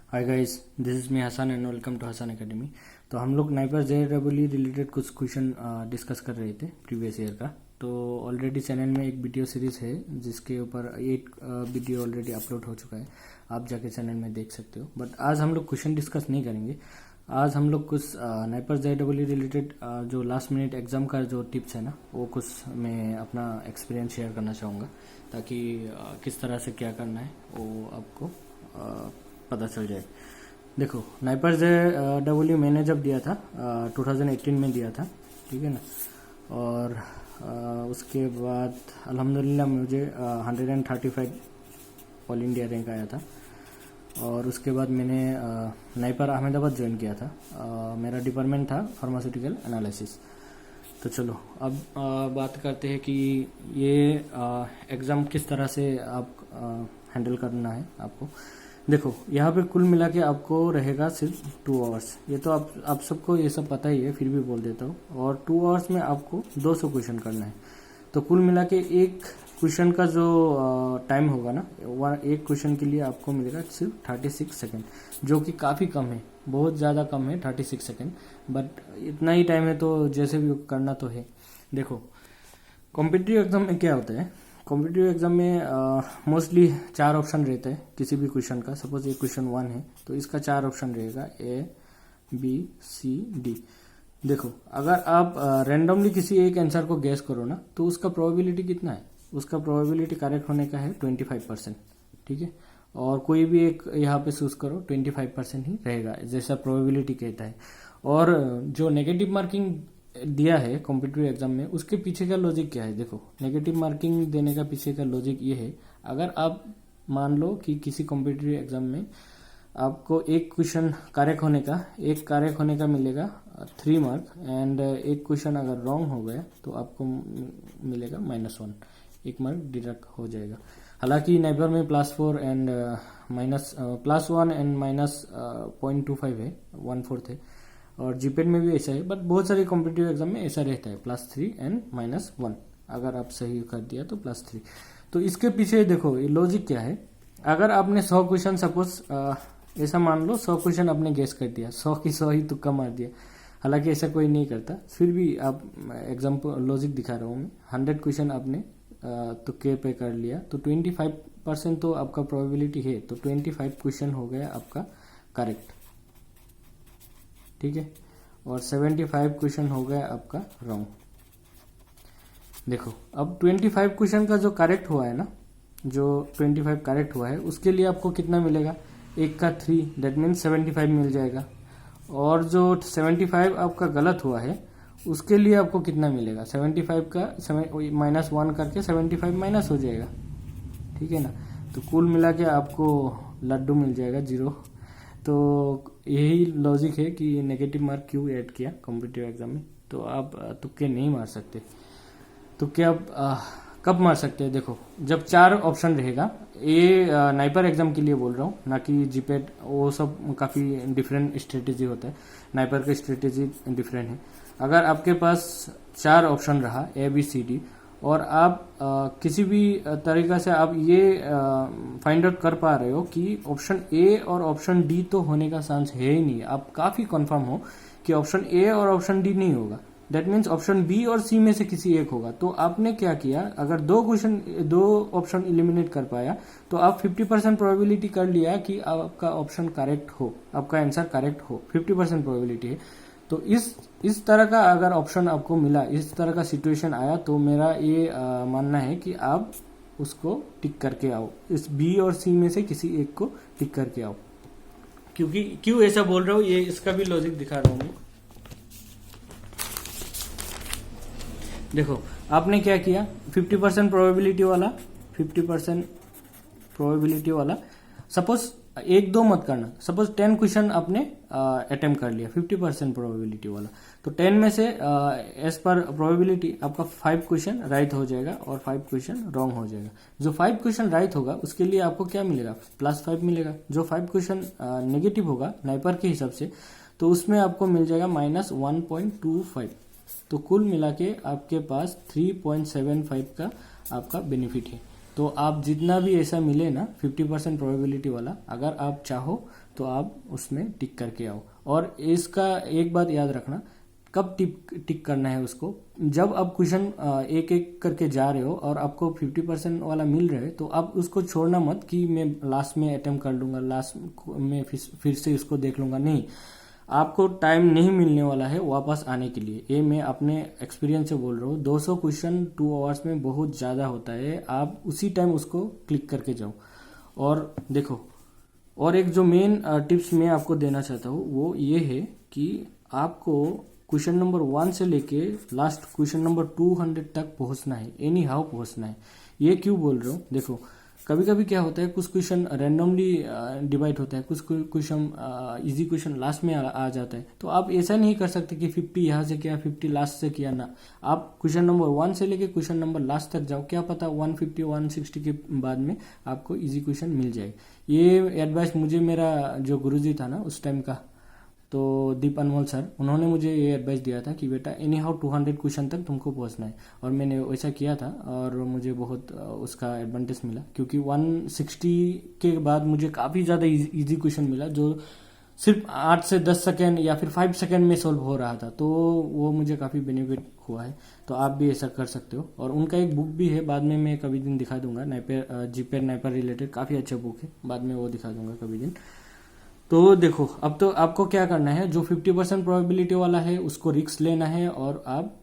Hi guys, this is me Hasan and welcome to Hasan academy. तो हम लोग नाइपर JEE रिलेटेड कुछ क्वेश्चन डिस्कस कर रहे थे प्रीवियस ईयर का। तो ऑलरेडी चैनल में एक वीडियो सीरीज़ है जिसके ऊपर एक वीडियो ऑलरेडी अपलोड हो चुका है, आप जाके चैनल में देख सकते हो। बट आज हम लोग क्वेश्चन डिस्कस नहीं करेंगे। आज हम लोग कुछ नाइपर JEE रिलेटेड जो लास्ट मिनट एग्ज़ाम का जो टिप्स है ना, वो कुछ मैं अपना एक्सपीरियंस शेयर करना चाहूँगा, ताकि किस तरह से क्या करना है वो आपको पता चल जाए। देखो, नाइपर JEE मैंने जब दिया था 2018 में दिया था, ठीक है ना। और उसके बाद अल्हम्दुलिल्लाह मुझे 135 ऑल इंडिया रैंक आया था। और उसके बाद मैंने नाइपर अहमदाबाद ज्वाइन किया था। मेरा डिपार्टमेंट था फार्मास्यूटिकल एनालिसिस। तो चलो अब बात करते हैं कि ये एग्ज़ाम किस तरह से आप हैंडल करना है आपको। देखो, यहाँ पे कुल मिला के आपको रहेगा सिर्फ 2 आवर्स। ये तो आप सबको ये सब पता ही है, फिर भी बोल देता हूँ। और 2 आवर्स में आपको 200 क्वेश्चन करना है। तो कुल मिला के एक क्वेश्चन का जो टाइम होगा ना, एक क्वेश्चन के लिए आपको मिलेगा सिर्फ 36 सेकेंड, जो कि काफ़ी कम है, बहुत ज़्यादा कम है 36 सेकेंड। बट इतना ही टाइम है तो जैसे भी करना तो है। देखो, कॉम्पिटिटिव एग्जाम में क्या होता है, कॉम्पिटिटिव एग्जाम में मोस्टली 4 ऑप्शन रहते हैं किसी भी क्वेश्चन का। सपोज ये क्वेश्चन 1 है तो इसका 4 ऑप्शन रहेगा, A, B, C, D। देखो, अगर आप रैंडमली किसी एक आंसर को गैस करो ना, तो उसका प्रोबेबिलिटी कितना है, उसका प्रोबेबिलिटी करेक्ट होने का है 25%, ठीक है। और कोई भी एक यहाँ पे चूज करो, 25% ही रहेगा जैसा प्रोबेबिलिटी कहता है। और जो नेगेटिव मार्किंग दिया है कॉम्पिटिटिव एग्जाम में, उसके पीछे का लॉजिक क्या है। देखो, नेगेटिव मार्किंग देने का पीछे का लॉजिक ये है, अगर आप मान लो कि किसी कॉम्पिटिटिव एग्जाम में आपको एक क्वेश्चन करेक्ट होने का मिलेगा 3 मार्क, एंड एक क्वेश्चन अगर रॉन्ग हो गया तो आपको मिलेगा -1, 1 मार्क डिडक्ट हो जाएगा। हालांकि नाइपर में +4 एंड +1 एंड -0.25 है, 1/4 है। और जीपेड में भी ऐसा है, बट बहुत सारे कॉम्पिटिटिव एग्जाम में ऐसा रहता है +3 एंड -1। अगर आप सही कर दिया तो +3। तो इसके पीछे देखो ये लॉजिक क्या है। अगर आपने 100 क्वेश्चन, सपोज ऐसा मान लो 100 क्वेश्चन आपने गेस कर दिया, 100 की 100 ही तुक्का मार दिया। हालांकि ऐसा कोई नहीं करता, फिर भी आप एग्जाम्पल लॉजिक दिखा रहा हूँ मैं। 100 क्वेश्चन आपने तुक्के पे कर लिया तो 25% तो आपका प्रोबेबिलिटी है, तो 25 क्वेश्चन हो गया आपका करेक्ट, ठीक है। और 75 क्वेश्चन हो गया आपका रॉन्ग। देखो, अब 25 क्वेश्चन का जो करेक्ट हुआ है ना, जो 25 करेक्ट हुआ है, उसके लिए आपको कितना मिलेगा, 1 का 3, दैट मीन्स 75 मिल जाएगा। और जो 75 आपका गलत हुआ है, उसके लिए आपको कितना मिलेगा, 75 का -1 करके 75 माइनस हो जाएगा, ठीक है ना। तो कुल मिला के आपको लड्डू मिल जाएगा 0। तो यही लॉजिक है कि नेगेटिव मार्क क्यों ऐड किया कॉम्पिटिटिव एग्जाम में। तो आप तुक्के नहीं मार सकते। तुक्के आप कब मार सकते हैं, देखो, जब 4 ऑप्शन रहेगा। ये नाइपर एग्जाम के लिए बोल रहा हूँ, ना कि जीपेड, वो सब काफ़ी डिफरेंट स्ट्रेटेजी होता है। नाइपर का स्ट्रेटेजी डिफरेंट है। अगर आपके पास 4 ऑप्शन रहा A, B, C, D, और आप किसी भी तरीका से आप ये फाइंड आउट कर पा रहे हो कि ऑप्शन A और ऑप्शन D तो होने का चांस है ही नहीं, आप काफ़ी कंफर्म हो कि ऑप्शन A और ऑप्शन D नहीं होगा, दैट मीन्स ऑप्शन B और C में से किसी एक होगा। तो आपने क्या किया, अगर 2 ऑप्शन इलिमिनेट कर पाया तो आप 50% प्रोबेबिलिटी कर लिया कि आपका ऑप्शन करेक्ट हो, आपका आंसर करेक्ट हो, 50% प्रोबेबिलिटी है। तो इस तरह का अगर ऑप्शन आपको मिला, इस तरह का सिचुएशन आया, तो मेरा ये मानना है कि आप उसको टिक करके आओ, इस B और C में से किसी एक को टिक करके आओ। क्योंकि क्यों ऐसा बोल रहा हूँ, ये इसका भी लॉजिक दिखा रहा हूँ मैं। देखो, आपने क्या किया, 50% प्रोबेबिलिटी वाला, 50% प्रोबेबिलिटी वाला, सपोज 1-2 मत करना, सपोज 10 क्वेश्चन आपने अटेम्प्ट कर लिया 50% प्रोबेबिलिटी वाला, तो 10 में से एज पर प्रोबेबिलिटी आपका 5 क्वेश्चन राइट हो जाएगा और 5 क्वेश्चन रॉन्ग हो जाएगा। जो 5 क्वेश्चन राइट होगा उसके लिए आपको क्या मिलेगा, +5 मिलेगा। जो 5 क्वेश्चन नेगेटिव होगा नाइपर के हिसाब से, तो उसमें आपको मिल जाएगा -1.25। तो कुल मिला के आपके पास 3.75 का आपका बेनिफिट है। तो आप जितना भी ऐसा मिले ना 50% प्रोबेबिलिटी वाला, अगर आप चाहो तो आप उसमें टिक करके आओ। और इसका एक बात याद रखना, कब टिक करना है उसको, जब आप क्वेश्चन एक एक करके जा रहे हो और आपको 50% वाला मिल रहा है तो आप उसको छोड़ना मत कि मैं लास्ट में अटेम्प्ट कर लूंगा, लास्ट में फिर से इसको देख लूंगा। नहीं, आपको टाइम नहीं मिलने वाला है वापस आने के लिए। ये मैं अपने एक्सपीरियंस से बोल रहा हूँ। 200 क्वेश्चन 2 आवर्स में बहुत ज़्यादा होता है, आप उसी टाइम उसको क्लिक करके जाओ और देखो। और एक जो मेन टिप्स मैं आपको देना चाहता हूँ वो ये है कि आपको क्वेश्चन नंबर 1 से लेके लास्ट क्वेश्चन नंबर 200 तक पहुंचना है, एनी हाउ पहुंचना है। ये क्यों बोल रहा हूँ, देखो कभी कभी क्या होता है, कुछ क्वेश्चन रैंडमली डिवाइड होता है, कुछ क्वेश्चन इजी क्वेश्चन लास्ट में आ जाता है। तो आप ऐसा नहीं कर सकते कि 50 यहाँ से किया 50 लास्ट से किया ना। आप क्वेश्चन नंबर 1 से लेके क्वेश्चन नंबर लास्ट तक जाओ, क्या पता 150 160 के बाद में आपको इजी क्वेश्चन मिल जाए। ये एडवाइस मुझे मेरा जो गुरुजी था ना उस टाइम का, तो दीप अनमोल सर, उन्होंने मुझे ये एडवाइस दिया था कि बेटा एनी हाउ 200 क्वेश्चन तक तुमको पहुंचना है। और मैंने वैसा किया था और मुझे बहुत उसका एडवांटेज मिला, क्योंकि 160 के बाद मुझे काफ़ी ज़्यादा इजी क्वेश्चन मिला जो सिर्फ 8 से 10 सेकेंड या फिर 5 सेकेंड में सॉल्व हो रहा था। तो वो मुझे काफ़ी बेनिफिट हुआ है। तो आप भी ऐसा कर सकते हो। और उनका एक बुक भी है, बाद में मैं कभी दिन दिखा दूंगा, नाइपर जीपेर नाइपर रिलेटेड काफ़ी अच्छा बुक है, बाद में वो दिखा दूंगा कभी दिन। तो देखो, अब तो आपको क्या करना है, जो 50% प्रोबेबिलिटी वाला है उसको रिस्क लेना है और आप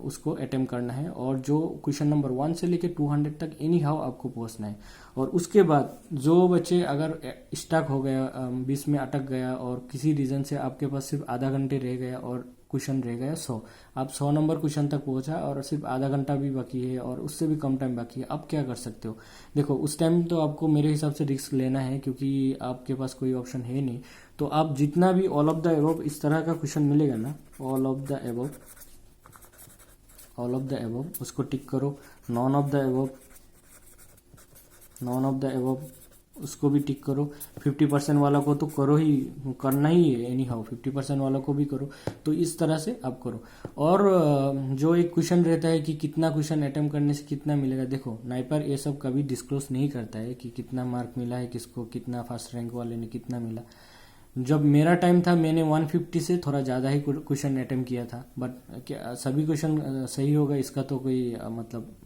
उसको अटेम्प्ट करना है। और जो क्वेश्चन नंबर 1 से लेके 200 तक एनी हाउ आपको पहुंचना है। और उसके बाद जो बच्चे अगर स्टक हो गया, बीच में अटक गया और किसी रीजन से आपके पास सिर्फ आधा घंटे रह गया और क्वेश्चन रह गया 100, आप 100 नंबर क्वेश्चन तक पहुंचा और सिर्फ आधा घंटा भी बाकी है और उससे भी कम टाइम बाकी है, अब क्या कर सकते हो। देखो उस टाइम तो आपको मेरे हिसाब से रिस्क लेना है, क्योंकि आपके पास कोई ऑप्शन है नहीं। तो आप जितना भी ऑल ऑफ द एबव इस तरह का क्वेश्चन मिलेगा ना, ऑल ऑफ द एबव उसको टिक करो। नॉन ऑफ द एबव उसको भी टिक करो। 50% वाला को तो करो ही, करना ही है एनी हाउ, 50% वाला को भी करो। तो इस तरह से आप करो। और जो एक क्वेश्चन रहता है कि कितना क्वेश्चन अटेम्प्ट करने से कितना मिलेगा, देखो नाइपर ये सब कभी डिस्क्लोज नहीं करता है कि कितना मार्क मिला है किसको, कितना फर्स्ट रैंक वाले ने कितना मिला। जब मेरा टाइम था मैंने 150 से थोड़ा ज़्यादा ही क्वेश्चन अटेम्प्ट किया था, बट क्या सभी क्वेश्चन सही होगा इसका तो कोई मतलब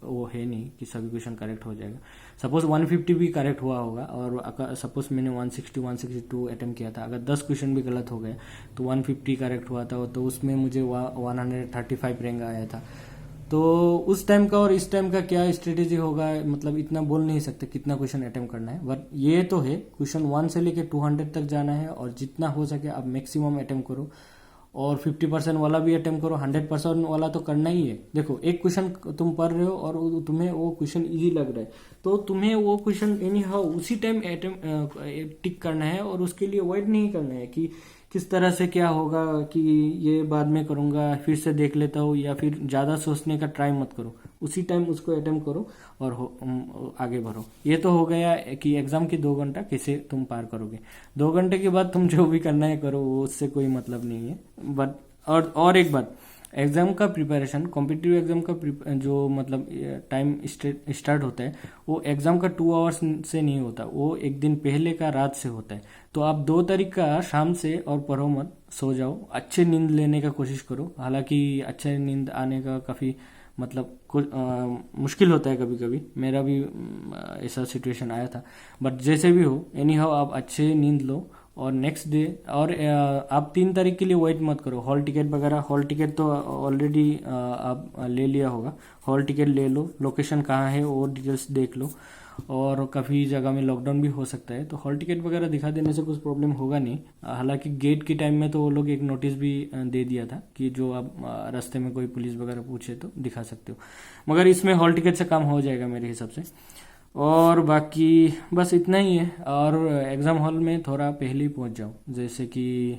वो है नहीं कि सभी क्वेश्चन करेक्ट हो जाएगा। सपोज 150 भी करेक्ट हुआ होगा और सपोज मैंने 160 162 अटेम्प्ट किया था, अगर 10 क्वेश्चन भी गलत हो गए तो 150 करेक्ट हुआ था, तो उसमें मुझे 135 रैंक आया था। तो उस टाइम का और इस टाइम का क्या स्ट्रेटेजी होगा, मतलब इतना बोल नहीं सकते कितना क्वेश्चन अटेम्प्ट करना है, बट ये तो है क्वेश्चन 1 से लेके 200 तक जाना है और जितना हो सके आप मैक्सिमम अटेम्प्ट करो। और 50% वाला भी अटेम्प्ट करो, 100% वाला तो करना ही है। देखो एक क्वेश्चन तुम पढ़ रहे हो और तुम्हें वो क्वेश्चन इजी लग रहा है, तो तुम्हें वो क्वेश्चन एनी हाउ उसी टाइम टिक करना है और उसके लिए वेट नहीं करना है कि किस तरह से क्या होगा, कि ये बाद में करूंगा फिर से देख लेता हूँ, या फिर ज़्यादा सोचने का ट्राई मत करो, उसी टाइम उसको अटेम्प्ट करो और आगे बढ़ो। ये तो हो गया कि एग्जाम की 2 घंटा कैसे तुम पार करोगे। 2 घंटे के बाद तुम जो भी करना है करो, वो उससे कोई मतलब नहीं है। बट और एक बात, एग्जाम का प्रिपरेशन, कॉम्पिटिटिव एग्जाम का जो मतलब टाइम स्टार्ट होता है वो एग्जाम का 2 आवर्स से नहीं होता, वो एक दिन पहले का रात से होता है। तो आप 2 तारीख का शाम से और पढ़ो मत, सो जाओ, अच्छे नींद लेने का कोशिश करो। हालांकि अच्छे नींद आने का काफ़ी मतलब कुछ मुश्किल होता है कभी कभी, मेरा भी ऐसा सिचुएशन आया था। बट जैसे भी हो एनी हाउ आप अच्छे नींद लो और नेक्स्ट डे। और आप 3 तारीख के लिए वेट मत करो, हॉल टिकट वगैरह, हॉल टिकट तो ऑलरेडी आप ले लिया होगा, हॉल टिकट ले लो, लोकेशन कहाँ है वो डिटेल्स देख लो। और काफ़ी जगह में लॉकडाउन भी हो सकता है, तो हॉल टिकट वगैरह दिखा देने से कुछ प्रॉब्लम होगा नहीं। हालांकि गेट के टाइम में तो वो लोग एक नोटिस भी दे दिया था कि जो आप रास्ते में कोई पुलिस वगैरह पूछे तो दिखा सकते हो, मगर इसमें हॉल टिकट से काम हो जाएगा मेरे हिसाब से। और बाकी बस इतना ही है। और एग्ज़ाम हॉल में थोड़ा पहले ही पहुंच जाओ, जैसे कि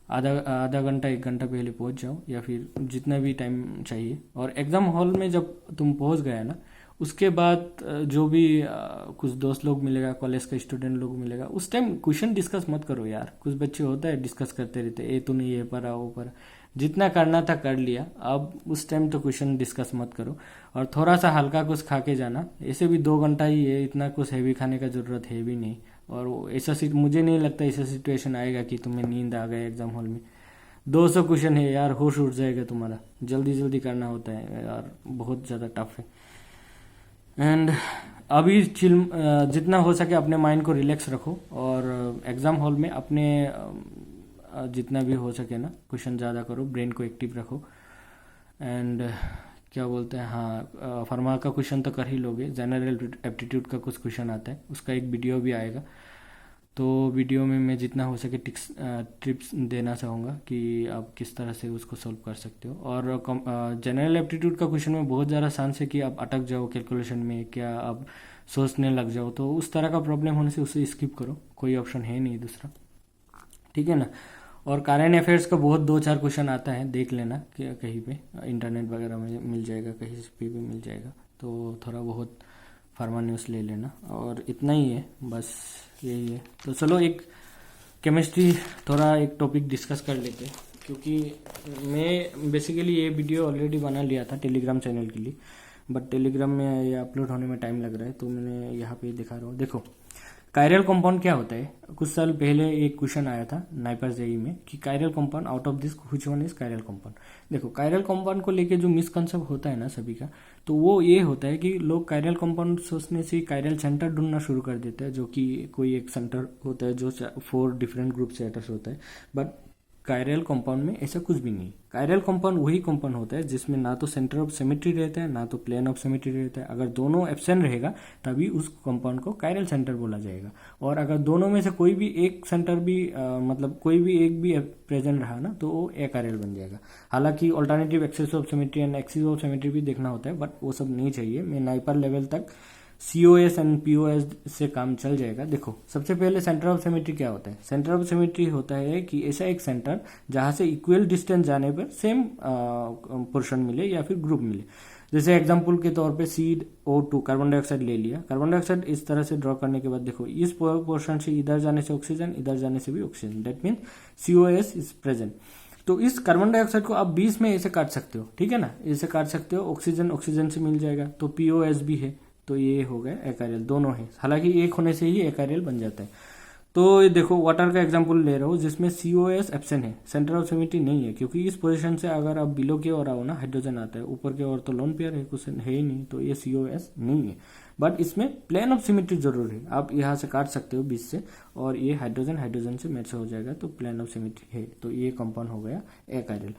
आधा घंटा 1 घंटा पहले पहुंच जाओ, या फिर जितना भी टाइम चाहिए। और एग्ज़ाम हॉल में जब तुम पहुंच गया ना, उसके बाद जो भी कुछ दोस्त लोग मिलेगा, कॉलेज का स्टूडेंट लोग मिलेगा, उस टाइम क्वेश्चन डिस्कस मत करो यार। कुछ बच्चे होता है डिस्कस करते रहते, ये तूने ये पढ़ा वो पढ़ा, जितना करना था कर लिया, अब उस टाइम तो क्वेश्चन डिस्कस मत करो और थोड़ा सा हल्का कुछ खा के जाना। ऐसे भी 2 घंटा ही है, इतना कुछ हैवी खाने का जरूरत है भी नहीं। और ऐसा मुझे नहीं लगता ऐसा सिचुएशन आएगा कि तुम्हें नींद आ गए एग्जाम हॉल में। 200 क्वेश्चन है यार, होश उड़ जाएगा तुम्हारा, जल्दी जल्दी करना होता है यार, बहुत ज़्यादा टफ है। एंड अभी जितना हो सके अपने माइंड को रिलैक्स रखो और एग्ज़ाम हॉल में अपने जितना भी हो सके ना क्वेश्चन ज़्यादा करो, ब्रेन को एक्टिव रखो। एंड क्या बोलते हैं, हाँ, फर्मा का क्वेश्चन तो कर ही लोगे। जनरल एप्टीट्यूड का कुछ क्वेश्चन आता है, उसका एक वीडियो भी आएगा, तो वीडियो में मैं जितना हो सके टिप्स देना चाहूँगा कि आप किस तरह से उसको सॉल्व कर सकते हो। और जनरल एप्टीट्यूड का क्वेश्चन में बहुत ज़्यादा चांस है कि आप अटक जाओ कैलकुलेशन में, क्या आप सोचने लग जाओ, तो उस तरह का प्रॉब्लम होने से उसे स्किप करो, कोई ऑप्शन है नहीं दूसरा, ठीक है ना। और करेंट अफेयर्स का बहुत 2-4 क्वेश्चन आता है, देख लेना कि कहीं पे इंटरनेट वगैरह में मिल जाएगा, कहीं पे भी मिल जाएगा, तो थोड़ा बहुत फार्मा न्यूज़ ले लेना। और इतना ही है, बस यही है। तो चलो एक केमिस्ट्री थोड़ा एक टॉपिक डिस्कस कर लेते हैं, क्योंकि मैं बेसिकली ये वीडियो ऑलरेडी बना लिया था टेलीग्राम चैनल के लिए, बट टेलीग्राम में ये अपलोड होने में टाइम लग रहा है, तो मैंने यहाँ पे दिखा रहा हूँ। देखो कायरल कंपाउंड क्या होता है, कुछ साल पहले एक क्वेश्चन आया था नाइपर जेई में कि chiral compound out of this which one is chiral compound. देखो कायरल कंपाउंड को लेके जो मिसकंसेप्ट होता है ना सभी का, तो वो ये होता है कि लोग कायरल कंपाउंड सोचने से कायरल सेंटर ढूंढना शुरू कर देते हैं, जो कि कोई एक सेंटर होता है जो 4 डिफरेंट ग्रुप से अटैच होता है। बट कायरल कंपाउंड में ऐसा कुछ भी नहीं। कायरल कंपाउंड वही कंपाउंड होता है जिसमें ना तो सेंटर ऑफ सिमेट्री रहता है ना तो प्लेन ऑफ सिमेट्री रहता है। अगर दोनों एब्सेंट रहेगा तभी उस कंपाउंड को कायरल सेंटर बोला जाएगा। और अगर दोनों में से कोई भी एक सेंटर भी मतलब कोई भी एक भी प्रेजेंट रहा ना, तो वो एकायरल बन जाएगा। हालांकि alternative axis of symmetry and axis of symmetry भी देखना होता है, बट वो सब नहीं चाहिए। मैं नाइपर लेवल तक COS एंड POS से काम चल जाएगा। देखो सबसे पहले सेंटर ऑफ सिमेट्री क्या होता है। सेंटर ऑफ सिमेट्री होता है कि ऐसा एक सेंटर जहां से इक्वल डिस्टेंस जाने पर सेम पोर्शन मिले या फिर ग्रुप मिले। जैसे एग्जांपल के तौर पे CO2 कार्बन डाइऑक्साइड ले लिया। कार्बन डाइऑक्साइड इस तरह से ड्रॉ करने के बाद देखो इस पोर्शन से इधर जाने से ऑक्सीजन, इधर जाने से भी oxygen, that mean COS is present. तो इस कार्बन डाइऑक्साइड को आप 20 में ऐसे काट सकते हो, ठीक है ना, ऐसे काट सकते हो। ऑक्सीजन ऑक्सीजन से मिल जाएगा, तो POS भी है, तो ये हो गया एकायरल, दोनों है। हालांकि एक होने से ही एकायरल बन जाता है। तो ये देखो वाटर का एग्जांपल ले रहा हूँ जिसमें COS एब्सेंट है, सेंटर ऑफ सिमेट्री नहीं है, क्योंकि इस पोजीशन से अगर आप बिलो की ओर आओ ना हाइड्रोजन आता है, ऊपर की ओर तो लोन पेयर है, कुछ है ही नहीं, तो ये COS नहीं है। बट इसमें प्लेन ऑफ सिमेट्री जरूर है, आप यहाँ से काट सकते हो 20 से, और ये हाइड्रोजन हाइड्रोजन से मैच हो जाएगा, तो प्लेन ऑफ सिमेट्री है, तो ये कंपाउंड हो गया एकायरल।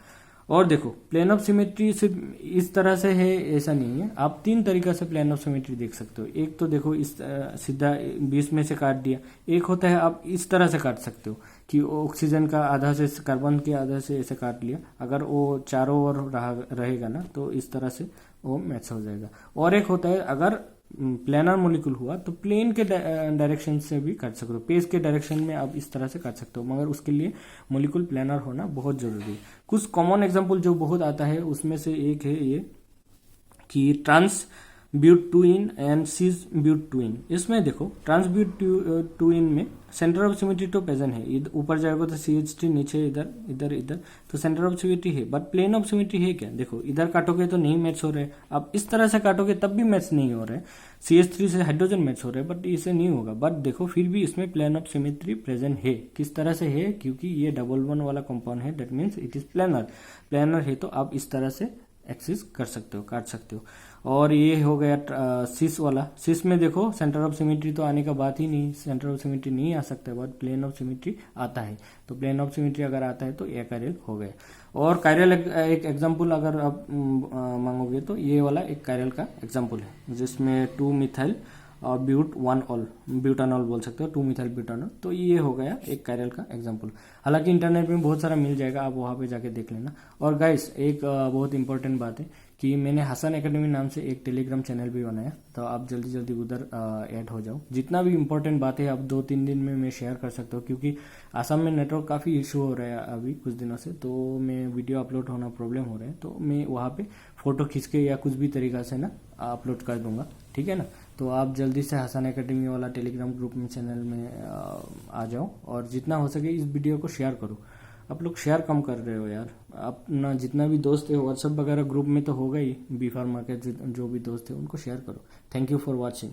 और देखो प्लेन ऑफ सिमेट्री सिर्फ इस तरह से है ऐसा नहीं है, आप 3 तरीका से प्लेन ऑफ सिमेट्री देख सकते हो। एक तो देखो इस सीधा 20 में से काट दिया। एक होता है आप इस तरह से काट सकते हो कि ऑक्सीजन का आधा से कार्बन के आधा से ऐसे काट लिया, अगर वो चारों ओर रहेगा ना तो इस तरह से वो मैच हो जाएगा। और एक होता है अगर प्लेनर मॉलिक्यूल हुआ तो प्लेन के डायरेक्शन से भी काट सकते हो, पेज के डायरेक्शन में आप इस तरह से काट सकते हो, मगर उसके लिए मॉलिक्यूल प्लेनर होना बहुत जरूरी है। कुछ कॉमन एग्जांपल जो बहुत आता है उसमें से एक है ये कि ट्रांस ब्यूटूइन एंड सीज ब्यूटूइन। इसमें देखो ट्रांस ब्यूटूइन में सेंटर ऑफ सिमेट्री तो प्रेजेंट है, ऊपर जाएगा तो CH3, नीचे इधर इधर इधर, तो सेंटर ऑफ सिमेट्री है, बट प्लेन ऑफ सिमेट्री है क्या। देखो इधर काटोगे तो नहीं मैच हो रहे, आप इस तरह से काटोगे तब भी मैच नहीं हो रहे। CH3 से हाइड्रोजन मैच हो रहे, बट इसे नहीं होगा। बट देखो फिर भी इसमें प्लेन ऑफ सिमेट्री प्रेजेंट है। किस तरह से है, क्योंकि ये डबल वन वाला कंपाउंड है, that means it is planar. Planar है तो आप इस तरह से एक्सिस कर सकते हो, काट सकते हो। और ये हो गया सिस वाला। सिस में देखो सेंटर ऑफ सिमेट्री तो आने का बात ही नहीं, सेंटर ऑफ सिमेट्री नहीं आ सकता, बट प्लेन ऑफ सिमेट्री आता है। तो प्लेन ऑफ सिमेट्री अगर आता है तो एकायरल हो गया। और कायरल एक एग्जांपल अगर आप मांगोगे तो ये वाला एक कायरल का एग्जांपल है, जिसमें 2 मिथाइल और ब्यूटानॉल बोल सकते हो, 2 मिथाइल ब्यूटानॉल, तो ये हो गया एक कायरल का एग्जांपल। हालांकि इंटरनेट में बहुत सारा मिल जाएगा, आप वहाँ पे जाके देख लेना। और गाइस एक बहुत इंपॉर्टेंट बात है कि मैंने हसन एकेडमी नाम से एक टेलीग्राम चैनल भी बनाया, तो आप जल्दी जल्दी उधर ऐड हो जाओ। जितना भी इंपॉर्टेंट बात है आप 2-3 दिन में मैं शेयर कर सकता हूँ, क्योंकि आसाम में नेटवर्क काफ़ी इशू हो रहा है अभी कुछ दिनों से, तो मैं वीडियो अपलोड होना प्रॉब्लम हो रहा है, तो मैं वहाँ पे फोटो खींच के या कुछ भी तरीका से ना अपलोड कर दूंगा, ठीक है ना। तो आप जल्दी से हसन एकेडमी वाला टेलीग्राम ग्रुप में चैनल में आ जाओ, और जितना हो सके इस वीडियो को शेयर करो। आप लोग शेयर कम कर रहे हो यार। अपना जितना भी दोस्त है व्हाट्सएप वगैरह ग्रुप में तो होगा ही, बी फार्मा के जो भी दोस्त है उनको शेयर करो। Thank you for watching.